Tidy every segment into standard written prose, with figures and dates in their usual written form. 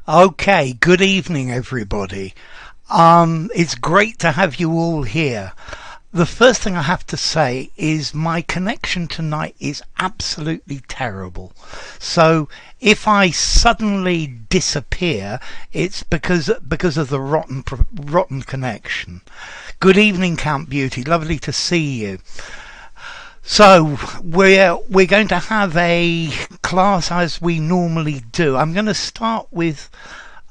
Okay, good evening everybody. It's great to have you all here. The first thing I have to say is my connection tonight is absolutely terrible. So if I suddenly disappear, it's because of the rotten connection. Good evening, Count Beauty. Lovely to see you. So we're going to have a class as we normally do. I'm going to start with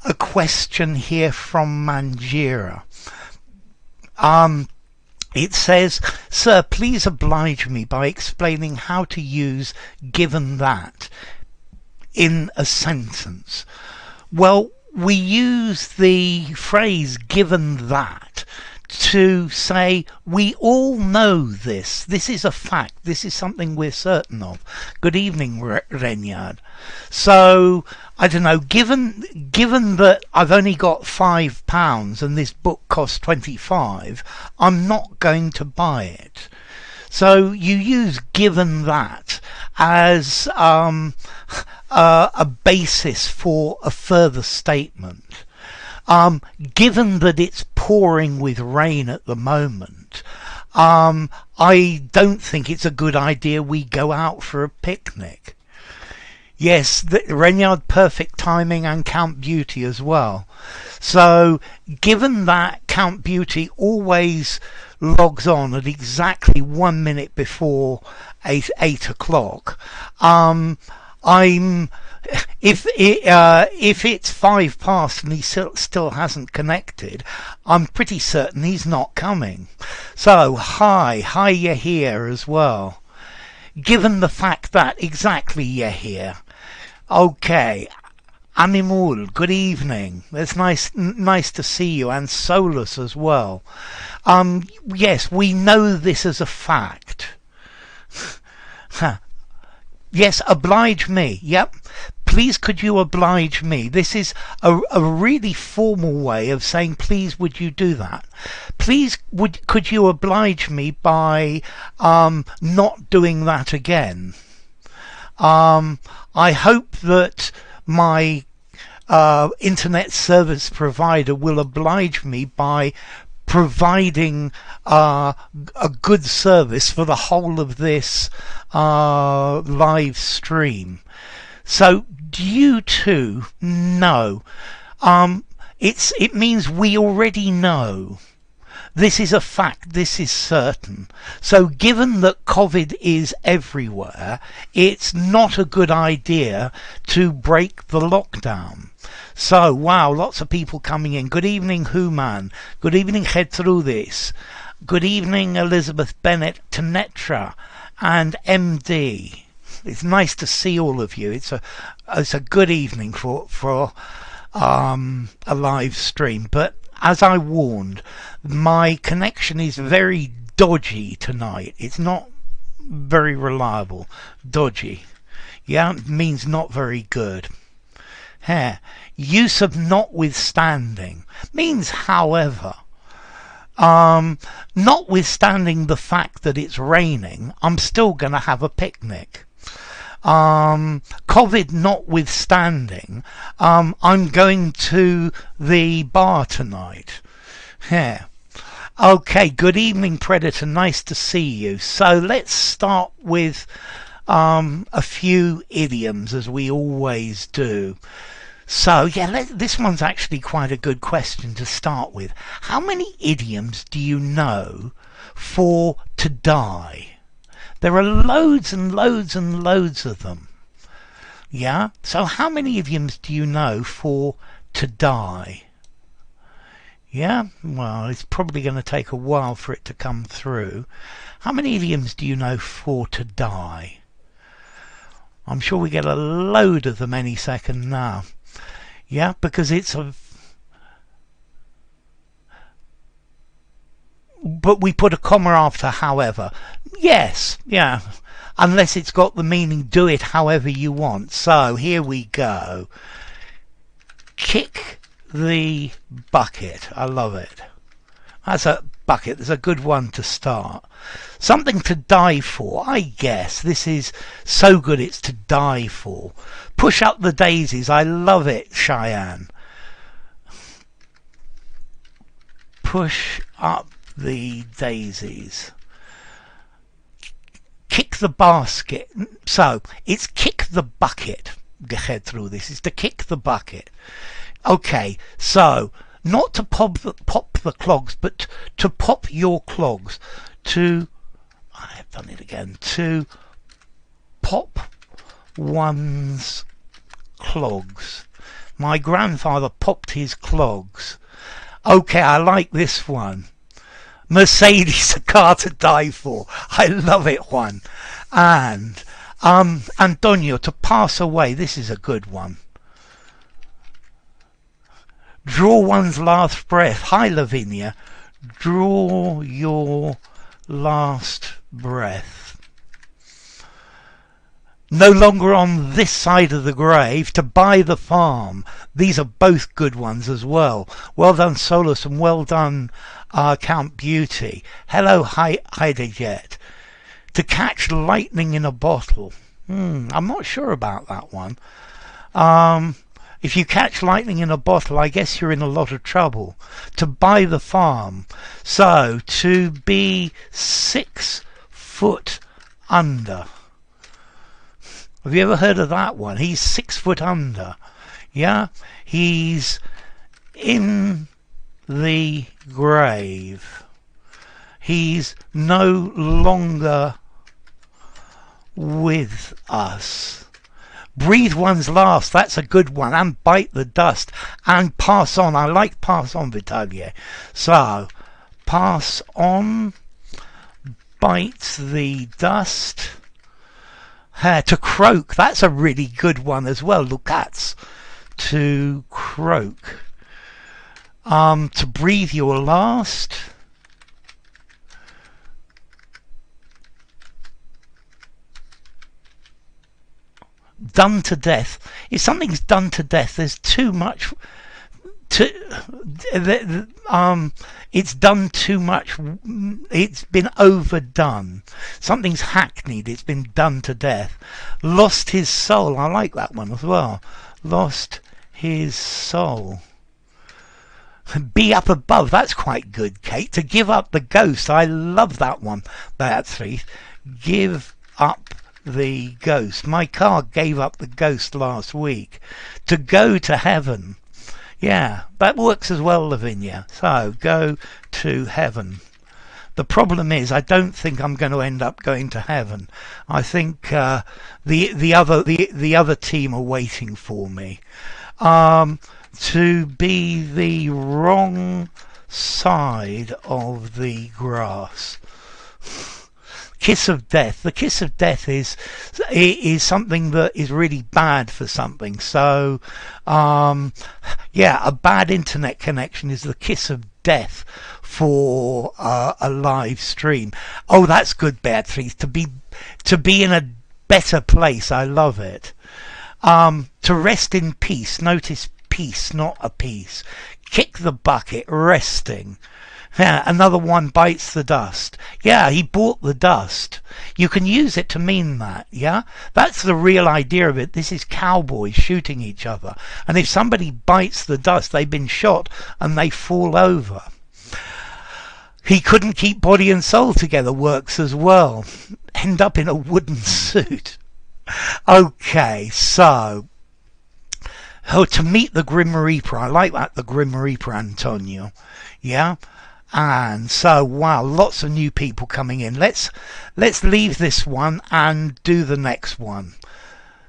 a question here from Manjira. It says, "Sir, please oblige me by explaining how to use given that in a sentence." Well, we use the phrase given that to say we all know this. This is a fact. This is something we're certain of. Good evening, Renyard. So I don't know. Given that I've only got £5 and this book costs 25, I'm not going to buy it. So you use given that as a basis for a further statement. Given that it's pouring with rain at the moment, I don't think it's a good idea we go out for a picnic. Yes, Renyard, perfect timing, and Count Beauty as well. So given that Count Beauty always logs on at exactly 1 minute before 8 o'clock, if it's 5 past and he still hasn't connected, I'm pretty certain he's not coming. So hi, you're here as well. Given the fact that exactly you're here. Okay, Animul, good evening. It's nice to see you, and Solus as well. Yes, we know this as a fact. Yes, oblige me. Yep. Please could you oblige me? This is a really formal way of saying please would you do that. Please could you oblige me by not doing that again. I hope that my internet service provider will oblige me by providing a good service for the whole of this live stream. So do you too know? It means we already know. This is a fact, this is certain. So given that COVID is everywhere, it's not a good idea to break the lockdown. So, wow, lots of people coming in. Good evening, Human. Good evening, Gertrudis. Good evening, Elizabeth Bennett, Tanetra, and MD. It's nice to see all of you. It's a good evening for a live stream. But as I warned, my connection is very dodgy tonight. It's not very reliable. Dodgy. Yeah, it means not very good. Here, use of notwithstanding means however. Notwithstanding the fact that it's raining, I'm still going to have a picnic. COVID notwithstanding, I'm going to the bar tonight. Yeah. Okay, good evening, Predator. Nice to see you. So let's start with a few idioms, as we always do. So yeah, this one's actually quite a good question to start with. How many idioms do you know for to die? There are loads and loads and loads of them. Yeah? So how many idioms do you know for to die? Yeah? Well, it's probably going to take a while for it to come through. How many idioms do you know for to die? I'm sure we get a load of them any second now. Yeah? Because it's a... But we put a comma after however. Yes, yeah. Unless it's got the meaning do it however you want. So here we go. Kick the bucket. I love it. That's a bucket. There's a good one to start. Something to die for, I guess. This is so good it's to die for. Push up the daisies. I love it, Cheyenne. Push up the daisies. Kick the basket. So it's kick the bucket. Head through this is to kick the bucket. Okay, so not to pop the clogs, but to pop your clogs. I have done it again. To pop one's clogs. My grandfather popped his clogs. Okay, I like this one. Mercedes, a car to die for. I love it one. And Antonio, to pass away. This is a good one. Draw one's last breath. Hi, Lavinia. Draw your last breath. No longer on this side of the grave. To buy the farm. These are both good ones as well. Well done, Solus, and well done, Count Beauty. Hello, Heidejet. To catch lightning in a bottle. I'm not sure about that one. If you catch lightning in a bottle, I guess you're in a lot of trouble. To buy the farm. So, to be 6 foot under. Have you ever heard of that one? He's 6 foot under. Yeah? He's in the grave. He's no longer with us. Breathe one's last. That's a good one. And bite the dust. And pass on. I like pass on, Vitalier. So, pass on. Bite the dust. To croak. That's a really good one as well. Look, that's to croak. To breathe your last. Done to death. If something's done to death, there's too much it's done too much. It's been overdone. Something's hackneyed. It's been done to death. Lost his soul. I like that one as well. Lost his soul. Be up above. That's quite good, Kate. To give up the ghost. I love that one. Beatrice. Give up the ghost. My car gave up the ghost last week. To go to heaven. Yeah, that works as well, Lavinia. So, go to heaven. The problem is, I don't think I'm going to end up going to heaven. I think the other team are waiting for me. To be the wrong side of the grass. Kiss of death. The kiss of death is something that is really bad for something. So, yeah, a bad internet connection is the kiss of death for a live stream. Oh, that's good, Beatrice. To be in a better place. I love it. To rest in peace. Notice peace, not a piece. Kick the bucket. Resting. Yeah, another one bites the dust. Yeah, he bought the dust. You can use it to mean that, yeah? That's the real idea of it. This is cowboys shooting each other. And if somebody bites the dust, they've been shot and they fall over. He couldn't keep body and soul together works as well. End up in a wooden suit. Okay, so... Oh, to meet the Grim Reaper. I like that, the Grim Reaper, Antonio. Yeah? And so, wow, lots of new people coming in. Let's leave this one and do the next one.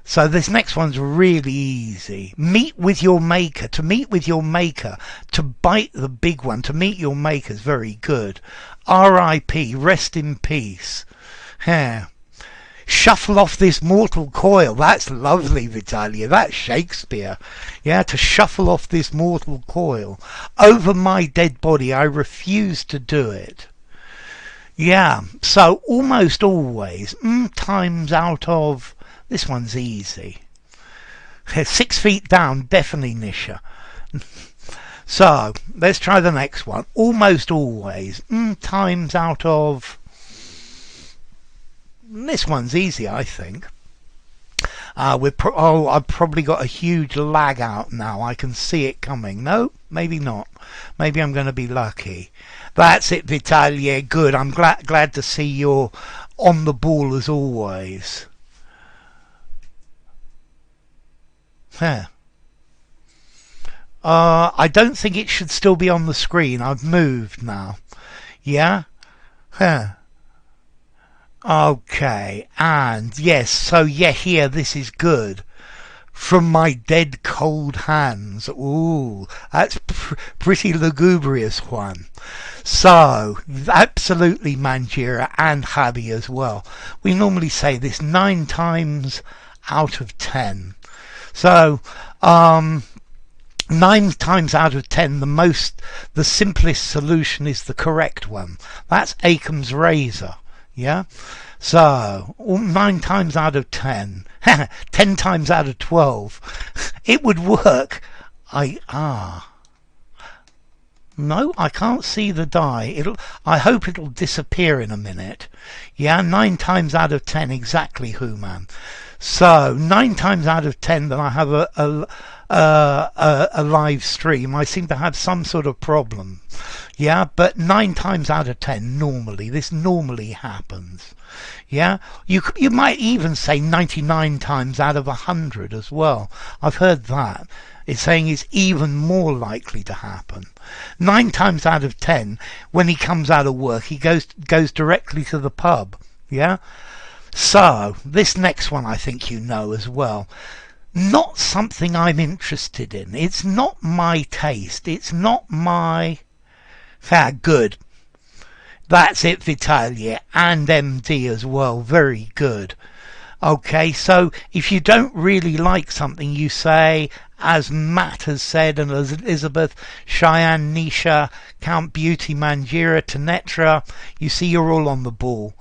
So this next one's really easy. Meet with your maker. To meet with your maker. To bite the big one. To meet your maker is very good. R.I.P. Rest in peace. Yeah. Shuffle off this mortal coil. That's lovely, Vitalia. That's Shakespeare. Yeah, to shuffle off this mortal coil. Over my dead body, I refuse to do it. Yeah, so almost always, times out of... This one's easy. 6 feet down, definitely Nisha. So let's try the next one. Almost always. Times out of... This one's easy, I think. I've probably got a huge lag out now. I can see it coming. No, maybe not. Maybe I'm going to be lucky. That's it, Vitaly. Good. I'm glad to see you're on the ball as always. Huh. I don't think it should still be on the screen. I've moved now. Yeah? Huh. Okay, and yes, so yeah, here, this is good. From my dead cold hands. Ooh, that's pretty lugubrious one. So, absolutely Manjira and Javi as well. We normally say this 9 times out of 10. So, 9 times out of 10, the simplest solution is the correct one. That's Occam's razor. Yeah, so 9 times out of 10, 10 times out of 12, it would work. No, I can't see the die. I hope it'll disappear in a minute. Yeah, 9 times out of 10, exactly, Human. So 9 times out of 10 that I have a live stream, I seem to have some sort of problem. Yeah, but 9 times out of 10 normally, this normally happens. Yeah, you might even say 99 times out of 100 as well. I've heard that. It's saying it's even more likely to happen. 9 times out of 10, when he comes out of work, he goes directly to the pub. Yeah. So this next one, I think you know as well. Not something I'm interested in. It's not my taste. It's not my... good. That's it, Vitaly, and MD as well. Very good. Okay, so if you don't really like something, you say, as Matt has said, and as Elizabeth, Cheyenne, Nisha, Count Beauty, Manjira, Tanetra, you see you're all on the ball.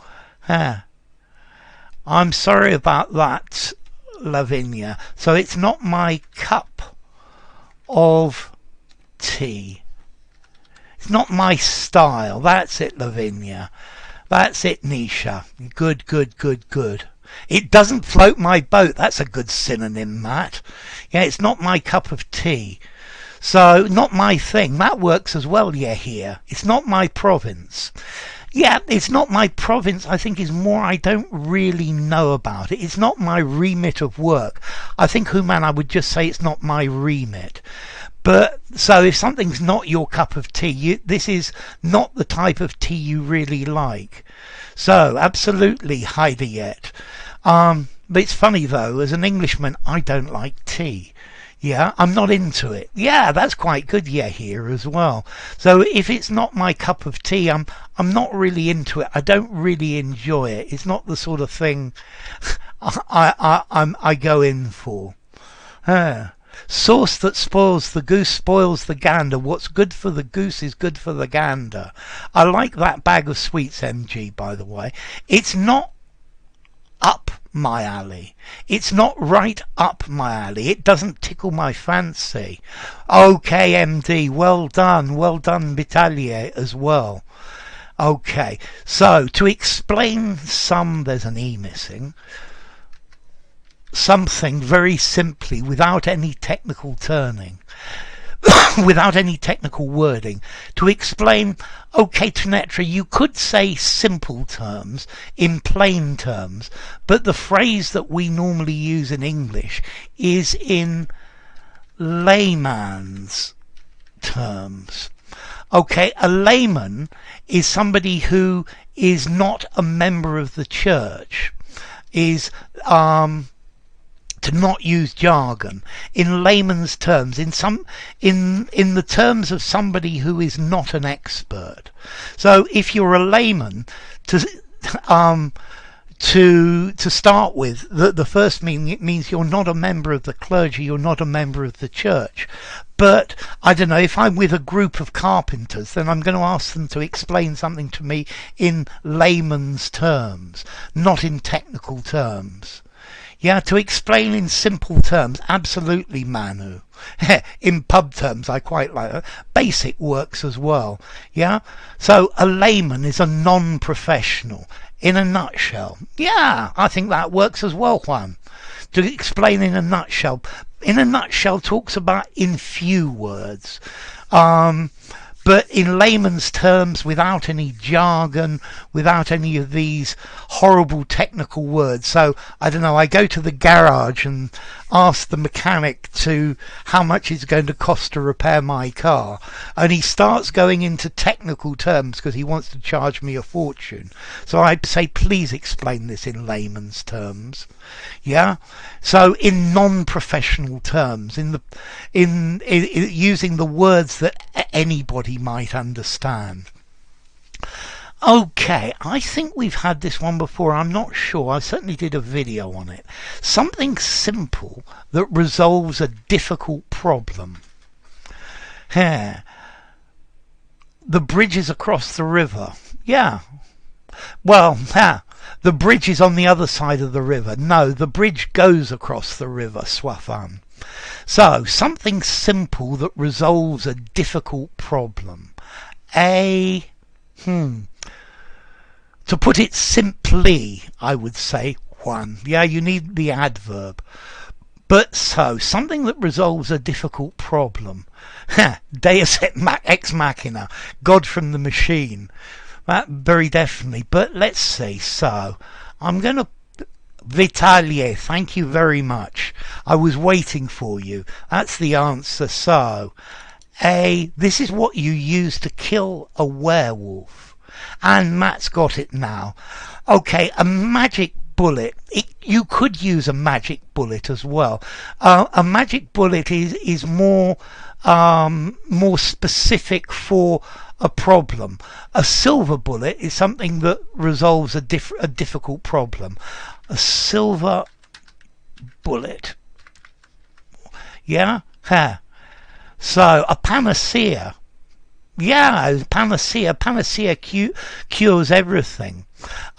I'm sorry about that, Lavinia. So it's not my cup of tea. It's not my style. That's it, Lavinia. That's it, Nisha. Good, good, good, good. It doesn't float my boat. That's a good synonym, Matt. Yeah, it's not my cup of tea. So, not my thing. That works as well, yeah, here. It's not my province. Yeah, it's not my province, I think, is more I don't really know about it. It's not my remit of work. I think, Human, I would just say it's not my remit. But, so if something's not your cup of tea, this is not the type of tea you really like. So, absolutely, Heideyet. But it's funny, though, as an Englishman, I don't like tea. Yeah, I'm not into it. Yeah, that's quite good, yeah, here as well. So if it's not my cup of tea, I'm not really into it. I don't really enjoy it. It's not the sort of thing I go in for. Sauce that spoils the goose spoils the gander. What's good for the goose is good for the gander. I like that bag of sweets, MG, by the way. It's not up my alley. It's not right up my alley. It doesn't tickle my fancy. Okay, MD, well done, Vitalier as well. Okay, so to explain there's an E missing, something very simply without any technical turning. Without any technical wording, to explain, okay, Tanetra, you could say simple terms in plain terms, but the phrase that we normally use in English is in layman's terms. Okay, a layman is somebody who is not a member of the church, is to not use jargon in layman's terms, in the terms of somebody who is not an expert. So if you're a layman, to start with, the first meaning, it means you're not a member of the clergy, you're not a member of the church. But I don't know, if I'm with a group of carpenters, then I'm going to ask them to explain something to me in layman's terms, not in technical terms. Yeah, to explain in simple terms, absolutely, Manu. In pub terms, I quite like that. Basic works as well. Yeah, so a layman is a non-professional. In a nutshell. Yeah, I think that works as well, Juan. To explain in a nutshell. In a nutshell talks about in few words. But in layman's terms, without any jargon, without any of these horrible technical words. So, I don't know, I go to the garage and ask the mechanic to how much it's going to cost to repair my car. And he starts going into technical terms because he wants to charge me a fortune. So I say, please explain this in layman's terms. Yeah? So in non-professional terms, in using the words that anybody might understand. Okay, I think we've had this one before. I'm not sure. I certainly did a video on it. Something simple that resolves a difficult problem. The bridge is across the river. Yeah. Well, the bridge is on the other side of the river. No, the bridge goes across the river, Swafan. So, something simple that resolves a difficult problem. To put it simply, I would say, Juan. Yeah, you need the adverb. But so, something that resolves a difficult problem. Deus ex machina, God from the machine. That very definitely. But let's see. So, I'm going to... Vitalie, thank you very much. I was waiting for you. That's the answer. So, this is what you use to kill a werewolf. And Matt's got it now. Okay, a magic bullet. You could use a magic bullet as well. A magic bullet is more specific for a problem. A silver bullet is something that resolves a difficult problem. A silver bullet. Yeah? So, a panacea. Yeah, panacea. Panacea cures everything.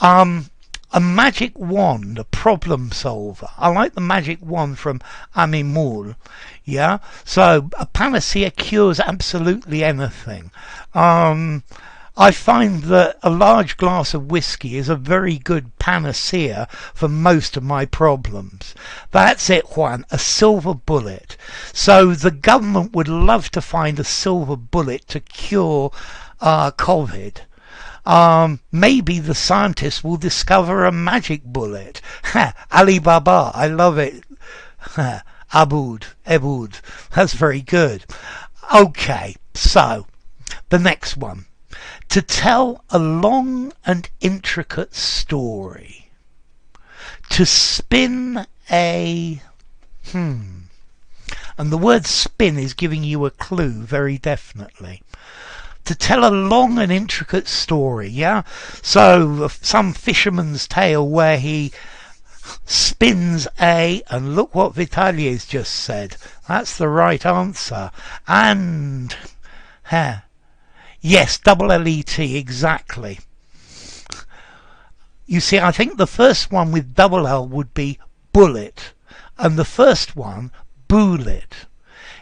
A magic wand, a problem solver. I like the magic wand from Amimul. Yeah, so a panacea cures absolutely anything. I find that a large glass of whiskey is a very good panacea for most of my problems. That's it, Juan, a silver bullet. So the government would love to find a silver bullet to cure COVID. Maybe the scientists will discover a magic bullet. Alibaba, I love it. Abud. That's very good. Okay, so the next one. To tell a long and intricate story. To spin a... And the word spin is giving you a clue very definitely. To tell a long and intricate story, yeah? So, some fisherman's tale where he spins and look what Vitalie's just said. That's the right answer. And, yes, double L-E-T, exactly. You see, I think the first one with double L would be bullet, and the first one, bullet.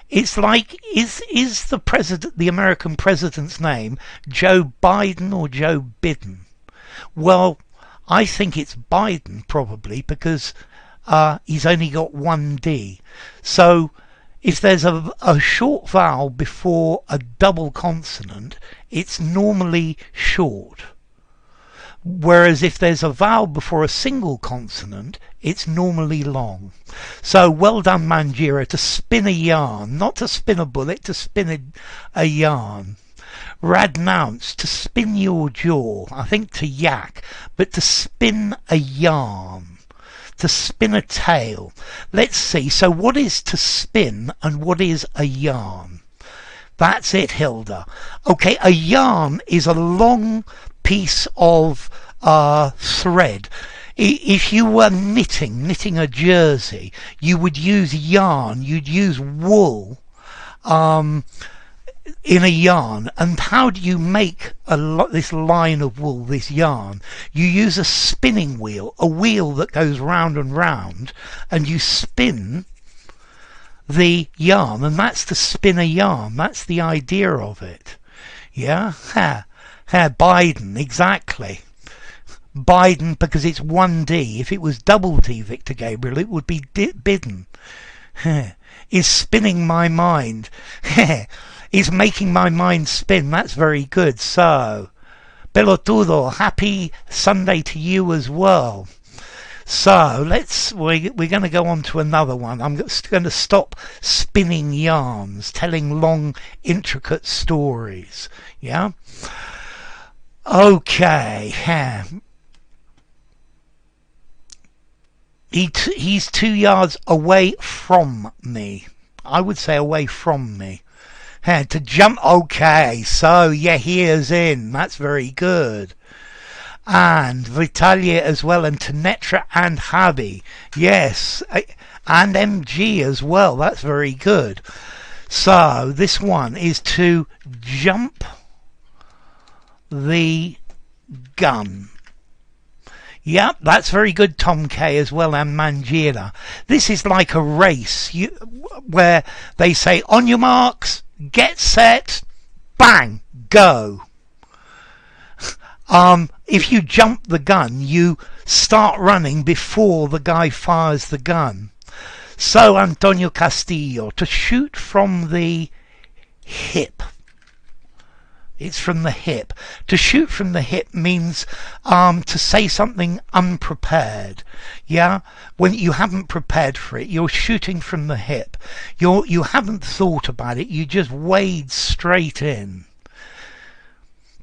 It's like, is the American president's name Joe Biden or Joe Biden? Well, I think it's Biden probably because he's only got one D. So if there's a short vowel before a double consonant, it's normally short. Whereas if there's a vowel before a single consonant, it's normally long. So well done, Manjira, to spin a yarn. Not to spin a bullet, to spin a yarn. Radnounce, to spin your jaw. I think to yak, but to spin a yarn. To spin a tale. Let's see, so what is to spin and what is a yarn? That's it, Hilda. Okay, a yarn is a long piece of thread. If you were knitting a jersey, you would use yarn, you'd use wool. in a yarn. And how do you make this line of wool, this yarn? You use a spinning wheel, a wheel that goes round and round, and you spin the yarn, and that's to spin a yarn. That's the idea of it. Yeah, Biden, exactly. Biden, because it's 1D. If it was double D, Victor Gabriel, it would be bidden. Is spinning my mind. Is making my mind spin. That's very good. So, Pelotudo, happy Sunday to you as well. So we're going to go on to another one. I'm going to stop spinning yarns, telling long, intricate stories. Yeah. Okay. He's 2 yards away from me. I would say away from me. To jump. Okay. So yeah, he is in. That's very good. And Vitalia as well, and Tanetra and Habi. Yes, and MG as well. That's very good. So this one is to jump the gun. Yep, that's very good, Tom K as well, and Manjira. This is like a race where they say, on your marks, get set, bang, go. If you jump the gun, you start running before the guy fires the gun. So, Antonio Castillo, to shoot from the hip. It's from the hip. To shoot from the hip means to say something unprepared. Yeah? When you haven't prepared for it, you're shooting from the hip. You haven't thought about it, you just wade straight in.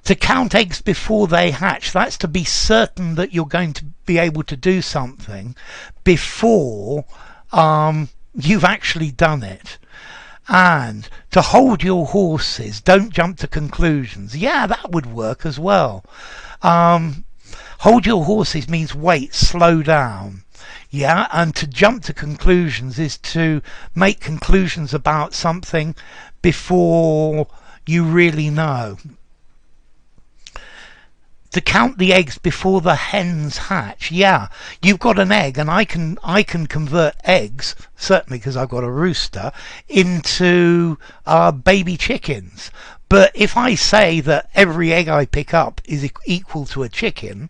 To count eggs before they hatch, that's to be certain that you're going to be able to do something before you've actually done it. And to hold your horses, don't jump to conclusions. Yeah, that would work as well. Hold your horses means wait, slow down. Yeah, and to jump to conclusions is to make conclusions about something before you really know. To count the eggs before the hens hatch. Yeah, you've got an egg, and I can convert eggs, certainly because I've got a rooster, into baby chickens. But if I say that every egg I pick up is equal to a chicken,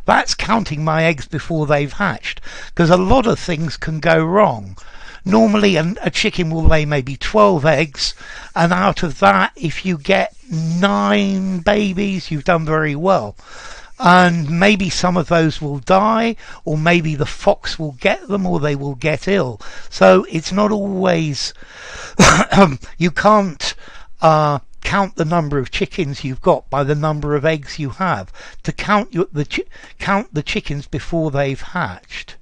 that's counting my eggs before they've hatched, because a lot of things can go wrong. Normally a chicken will lay maybe 12 eggs, and out of that, if you get 9 babies, you've done very well. And maybe some of those will die, or maybe the fox will get them, or they will get ill. So it's not always you can't count the number of chickens you've got by the number of eggs you have. To count the chickens before they've hatched.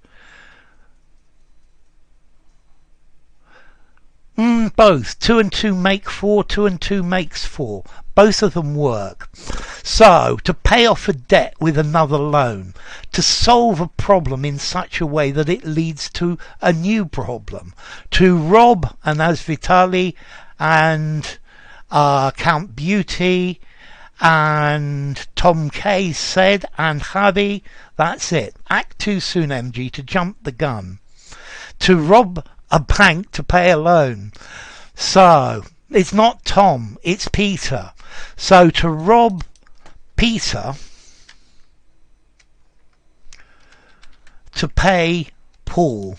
Both. 2 and 2 make 4, 2 and 2 makes 4. Both of them work. So, to pay off a debt with another loan. To solve a problem in such a way that it leads to a new problem. To rob, and as Vitali and Count Beauty and Tom K said, and Javi, that's it. Act too soon, MG, to jump the gun. To rob a bank to pay a loan. So it's not Tom, it's Peter. So to rob Peter to pay Paul.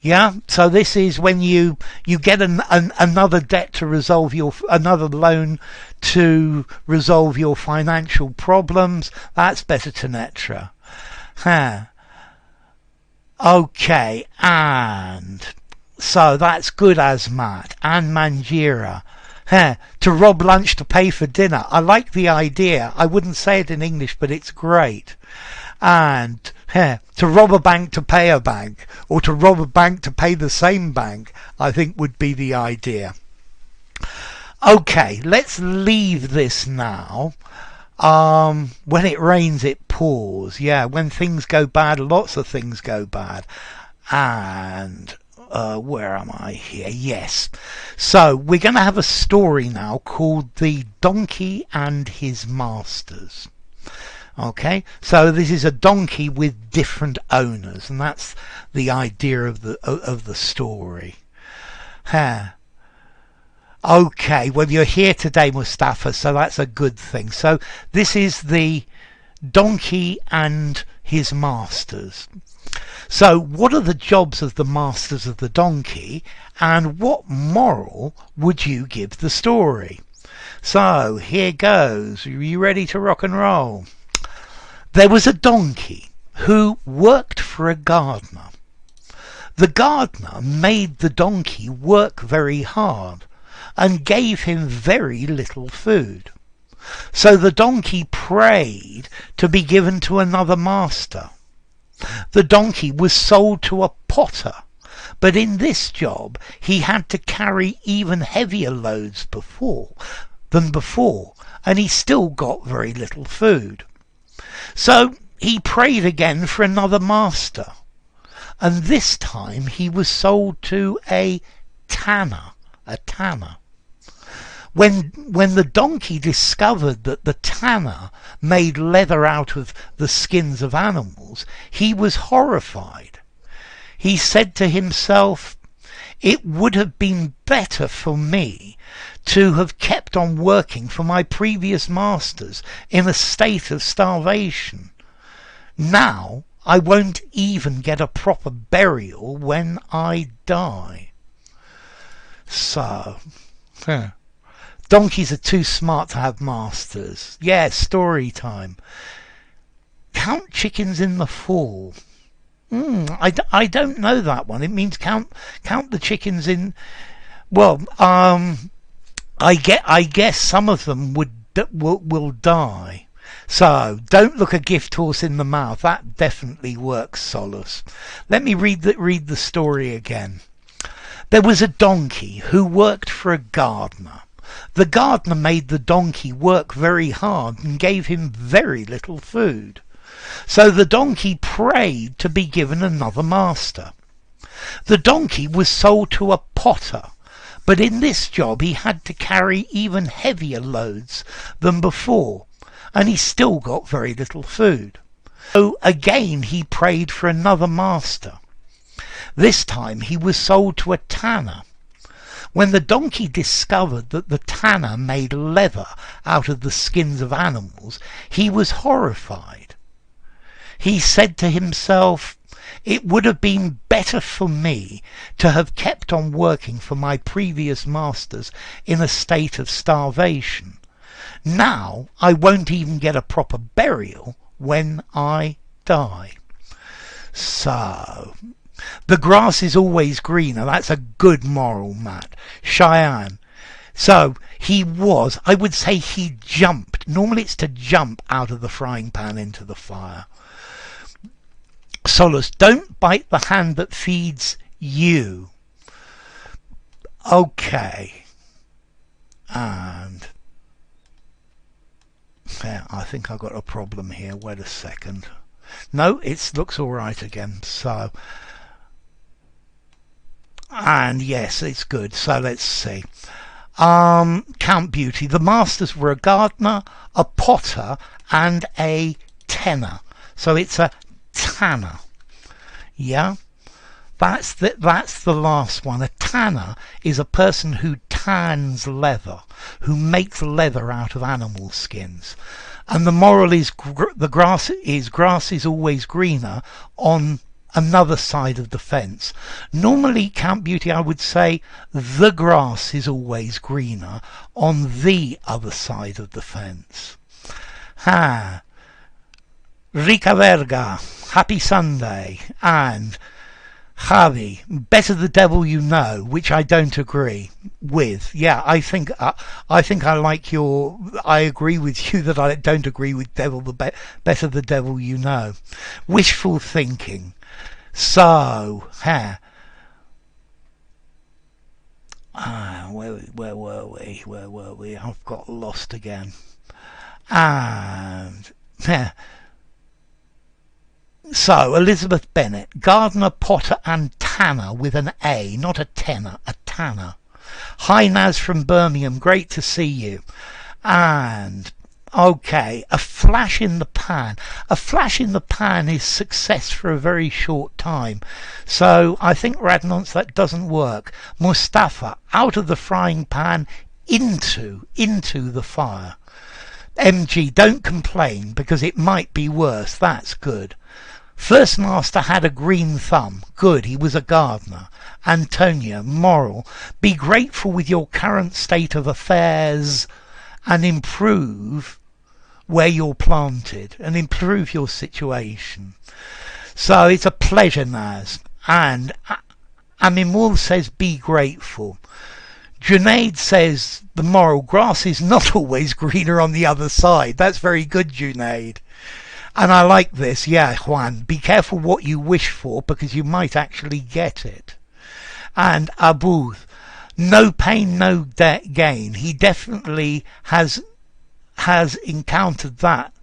Yeah, so this is when you get another debt to resolve another loan to resolve your financial problems. That's better to Netra. Okay, and so that's good, Asmat and Manjira. To rob lunch to pay for dinner. I like the idea. I wouldn't say it in English, but it's great. And to rob a bank to pay a bank, or to rob a bank to pay the same bank, I think would be the idea. Okay, let's leave this now. When it rains it pours. Yeah, when things go bad, lots of things go bad. And where am I here? Yes. So we're going to have a story now called The Donkey and His Masters. Okay, so this is a donkey with different owners, and that's the idea of the story. Okay, well, you're here today, Mustafa, so that's a good thing. So this is the donkey and his masters. So what are the jobs of the masters of the donkey, and what moral would you give the story? So here goes. Are you ready to rock and roll? There was a donkey who worked for a gardener. The gardener made the donkey work very hard and gave him very little food. So the donkey prayed to be given to another master. The donkey was sold to a potter, but in this job he had to carry even heavier loads than before, and he still got very little food. So he prayed again for another master, and this time he was sold to a tanner. When the donkey discovered that the tanner made leather out of the skins of animals, he was horrified. He said to himself, "It would have been better for me to have kept on working for my previous masters in a state of starvation. Now I won't even get a proper burial when I die." So, donkeys are too smart to have masters. Yeah, story time. Count chickens in the fall. I don't know that one. It means count the chickens in. Well, I guess some of them will die. So don't look a gift horse in the mouth. That definitely works, Solus. Let me read the story again. There was a donkey who worked for a gardener. The gardener made the donkey work very hard and gave him very little food. So the donkey prayed to be given another master. The donkey was sold to a potter, but in this job he had to carry even heavier loads than before, and he still got very little food. So again he prayed for another master. This time he was sold to a tanner. When the donkey discovered that the tanner made leather out of the skins of animals, he was horrified. He said to himself, "It would have been better for me to have kept on working for my previous masters in a state of starvation. Now I won't even get a proper burial when I die." So, the grass is always greener. That's a good moral, Matt. Cheyenne. So I would say he jumped. Normally it's to jump out of the frying pan into the fire. Solus, don't bite the hand that feeds you. Okay. And yeah, I think I've got a problem here. Wait a second. No, it looks all right again. So, and yes, it's good. So let's see. Count Beauty. The masters were a gardener, a potter, and a tenor. So it's a tanner. Yeah, that's the last one. A tanner is a person who tans leather, who makes leather out of animal skins. And the moral is grass is always greener on another side of the fence. Normally, Count Beauty, I would say the grass is always greener on the other side of the fence. Rica Verga, happy Sunday. And Javi, better the devil you know, which I don't agree with. Yeah, I think I like your. I agree with you that I don't agree with better the devil you know. Wishful thinking. So, where were we? I've got lost again. And so, Elizabeth Bennett, gardener, potter and tanner with an A, not a tenor, a tanner. Hi Naz from Birmingham, great to see you. And okay, a flash in the pan. A flash in the pan is success for a very short time. So I think Radnance, that doesn't work. Mustafa, out of the frying pan into the fire. MG, don't complain because it might be worse. That's good. First master had a green thumb. Good, he was a gardener. Antonia, moral, be grateful with your current state of affairs and improve where you're planted and improve your situation. So it's a pleasure, Naz. And Amimul says be grateful. Junaid says the moral, grass is not always greener on the other side. That's very good, Junaid. And I like this. Yeah, Juan, be careful what you wish for because you might actually get it. And Abu, no pain, no gain. He definitely has encountered that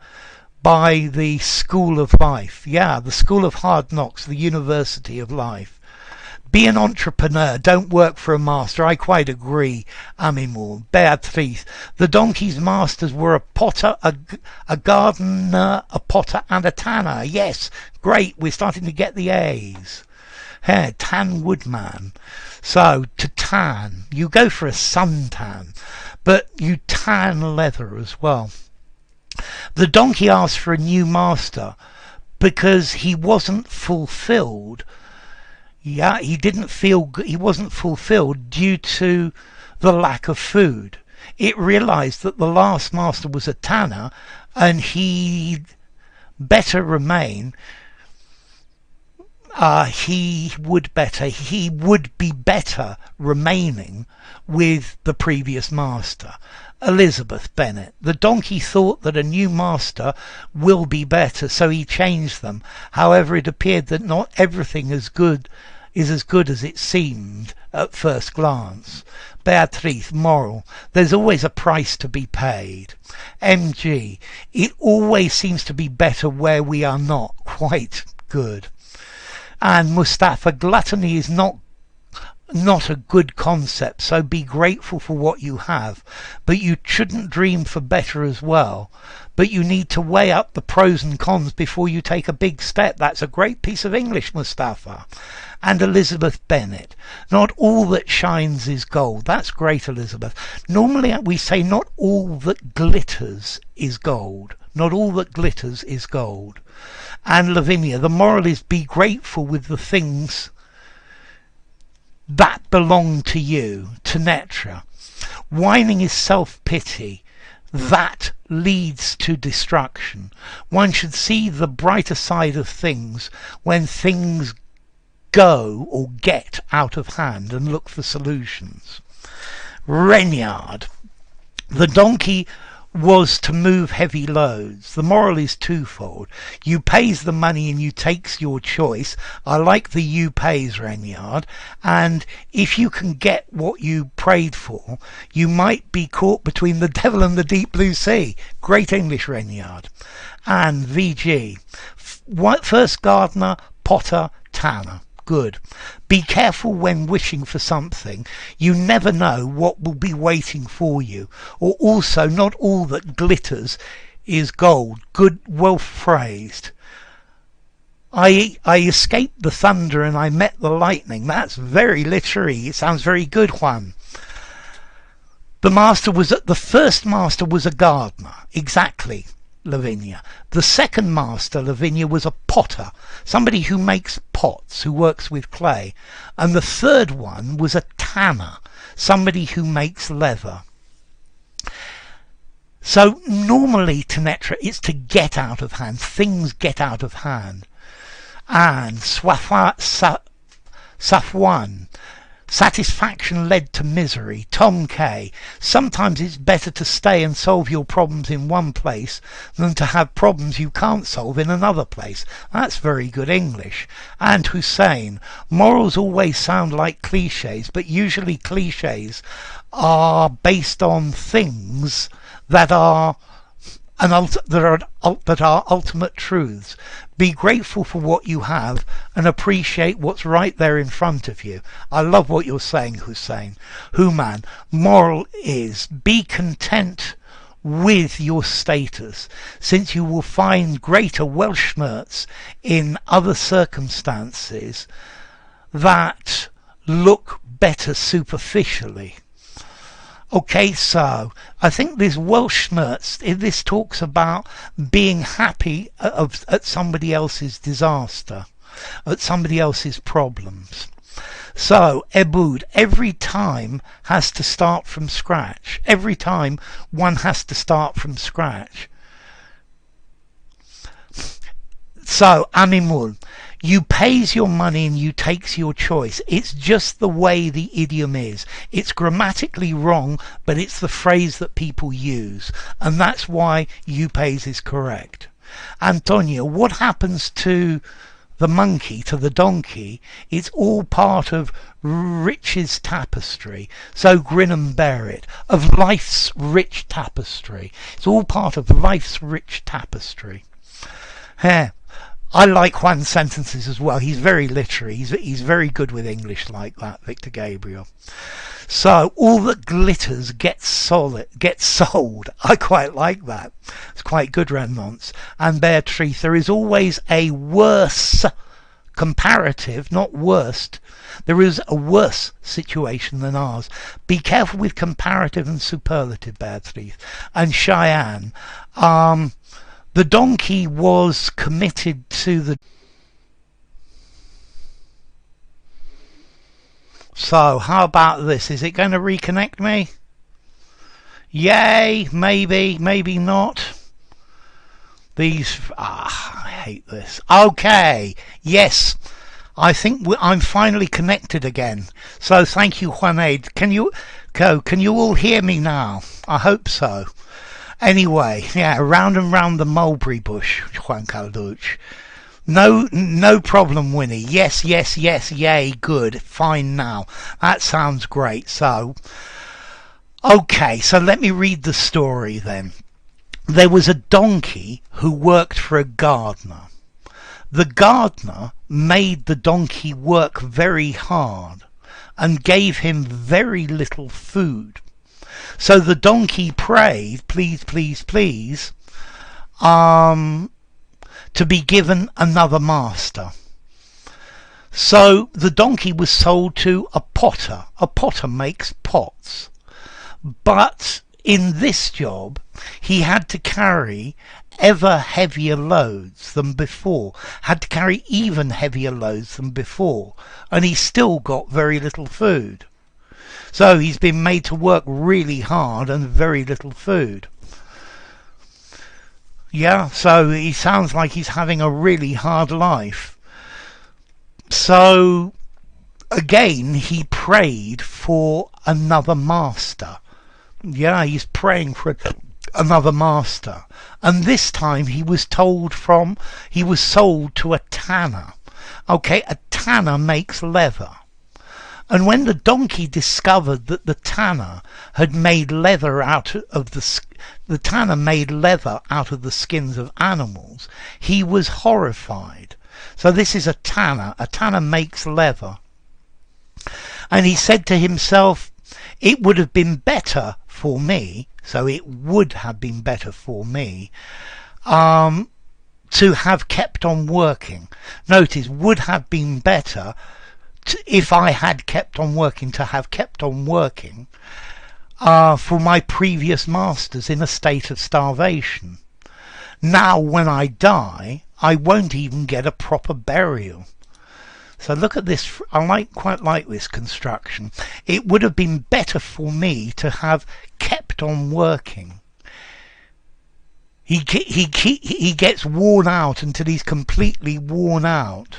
by the school of life. Yeah, the school of hard knocks, the university of life. Be an entrepreneur, don't work for a master. I quite agree, Amimul. Beatrice, the donkey's masters were a potter, a gardener, a potter and a tanner. Yes, great, we're starting to get the A's. Hey, tan woodman. So, to tan, you go for a suntan, but you tan leather as well. The donkey asked for a new master because he wasn't fulfilled. Yeah, he didn't feel good. He wasn't fulfilled due to the lack of food. It realized that the last master was a tanner and he'd better remain. He would be better remaining with the previous master. Elizabeth Bennet, the donkey thought that a new master will be better, so he changed them. However, it appeared that not everything is as good as it seemed at first glance. Beatrice, moral, there's always a price to be paid. MG, it always seems to be better where we are not quite good. And Mustafa, gluttony is not a good concept, so be grateful for what you have, but you shouldn't dream for better as well. But you need to weigh up the pros and cons before you take a big step. That's a great piece of English, Mustafa. And Elizabeth Bennet, not all that shines is gold. That's great, Elizabeth. Normally we say not all that glitters is gold. Not all that glitters is gold. And Lavinia, the moral is be grateful with the things that belong to you. To Netra, whining is self-pity. That leads to destruction. One should see the brighter side of things when things go or get out of hand and look for solutions. Renyard, the donkey was to move heavy loads. The moral is twofold. You pays the money and you takes your choice. I like the you pays, Renyard. And if you can get what you prayed for, you might be caught between the devil and the deep blue sea. Great English, Renyard. And VG, first gardener, potter, tanner. Good. Be careful when wishing for something. You never know what will be waiting for you. Or also, not all that glitters is gold. Good, well phrased. I escaped the thunder and I met the lightning. That's very literary. It sounds very good, Juan. The first master was a gardener. Exactly, Lavinia. The second master, Lavinia, was a potter, somebody who makes pots, who works with clay. And the third one was a tanner, somebody who makes leather. So normally, Tanetra, it's to get out of hand. Things get out of hand. And Safwan, satisfaction led to misery. Tom K. Sometimes it's better to stay and solve your problems in one place than to have problems you can't solve in another place. That's very good English. And Hussein, morals always sound like cliches, but usually cliches are based on things that are that are ultimate truths. Be grateful for what you have and appreciate what's right there in front of you. I love what you're saying, Hussein. Human. Moral is be content with your status, since you will find greater Weltschmerz in other circumstances that look better superficially. Okay, so I think this Weltschmerz, this talks about being happy at somebody else's disaster, at somebody else's problems. So, Ebud, every time has to start from scratch. Every time one has to start from scratch. So, Animul, you pays your money and you takes your choice. It's just the way the idiom is. It's grammatically wrong, but it's the phrase that people use. And that's why you pays is correct. Antonio, what happens to the monkey, to the donkey? It's all part of rich's tapestry. So grin and bear it. Of life's rich tapestry. It's all part of life's rich tapestry. I like Juan's sentences as well. He's very literary. He's very good with English like that, Victor Gabriel. So, all that glitters gets sold. I quite like that. It's quite good, Renmons. And Beatrice, there is always a worse comparative, not worst. There is a worse situation than ours. Be careful with comparative and superlative, Beatrice. And Cheyenne, the donkey was committed to the... So, how about this? Is it going to reconnect me? Yay, maybe, maybe not. These... I hate this. Okay, yes. I think I'm finally connected again. So, thank you, Juanaid. Can you all hear me now? I hope so. Anyway, yeah, round and round the mulberry bush, Juan Calduch. No problem, Winnie. Yes, yes, yes, yay, good, fine now. That sounds great. So, okay, so let me read the story then. There was a donkey who worked for a gardener. The gardener made the donkey work very hard and gave him very little food. So the donkey prayed, please, please, please, to be given another master. So the donkey was sold to a potter. A potter makes pots. But in this job, he had to carry ever heavier loads than before, had to carry even heavier loads than before, and he still got very little food. So he's been made to work really hard and very little food. Yeah, so he sounds like he's having a really hard life. So again, he prayed for another master. Yeah, he's praying for another master. And this time he was sold to a tanner. Okay, a tanner makes leather. And when the donkey discovered that the tanner had made leather out of the skins of animals, he was horrified. So this is a tanner. A tanner makes leather. And he said to himself, it would have been better for me, so it would have been better for me, to have kept on working. Notice, would have been better if I had kept on working, to have kept on working for my previous masters in a state of starvation. Now when I die, I won't even get a proper burial. So look at this. I quite like this construction. It would have been better for me to have kept on working. He gets worn out until he's completely worn out.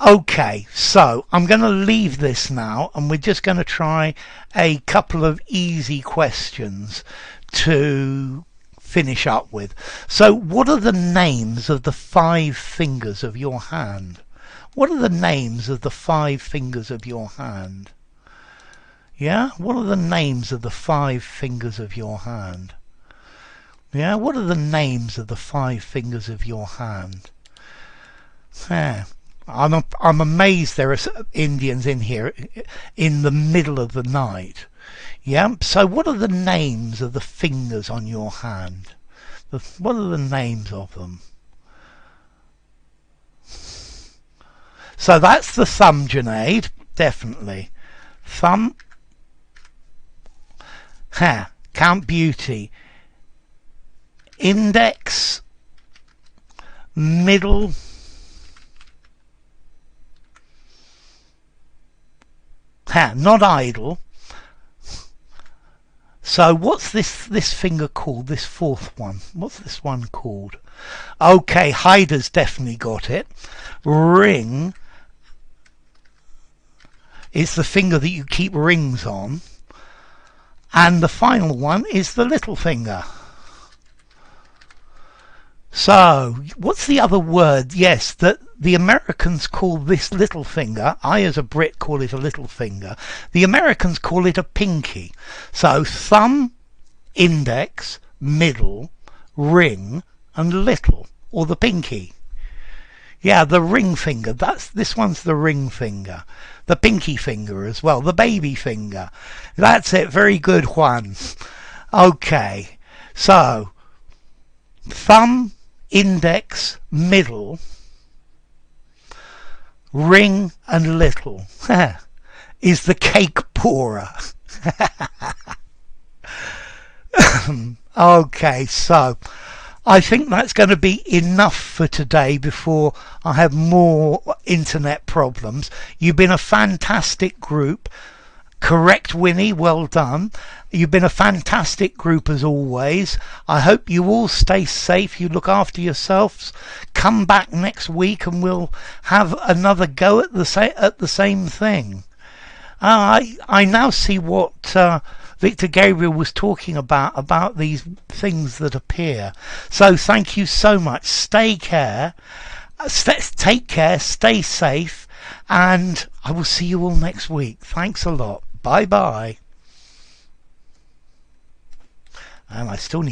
Okay, so I'm going to leave this now, and we're just going to try a couple of easy questions to finish up with. So what are the names of the 5 fingers of your hand? What are the names of the 5 fingers of your hand? Yeah, what are the names of the 5 fingers of your hand? Yeah, what are the names of the 5 fingers of your hand? Yeah. I'm amazed there are Indians in here in the middle of the night. Yeah, so what are the names of the fingers on your hand? What are the names of them? So that's the thumb, Junaid, definitely. Thumb. Ha, Count Beauty. Index. Middle. Ha, not idle. So what's this finger called, this 4th one? What's this one called? Okay, Haider's definitely got it. Ring is the finger that you keep rings on. And the final one is the little finger. So, what's the other word? Yes, that the Americans call this little finger. I, as a Brit, call it a little finger. The Americans call it a pinky. So, thumb, index, middle, ring, and little, or the pinky. Yeah, the ring finger. This one's the ring finger. The pinky finger as well. The baby finger. That's it. Very good, Juan. Okay. So, thumb, index, middle, ring, and little is the cake pourer. Okay, so I think that's going to be enough for today before I have more internet problems. You've been a fantastic group. Correct, Winnie, well done. You've been a fantastic group as always. I hope you all stay safe, you look after yourselves. Come back next week and we'll have another go at the same thing. I now see what Victor Gabriel was talking about these things that appear. So thank you so much. Take care, stay safe, and I will see you all next week. Thanks a lot. Bye bye. And I still need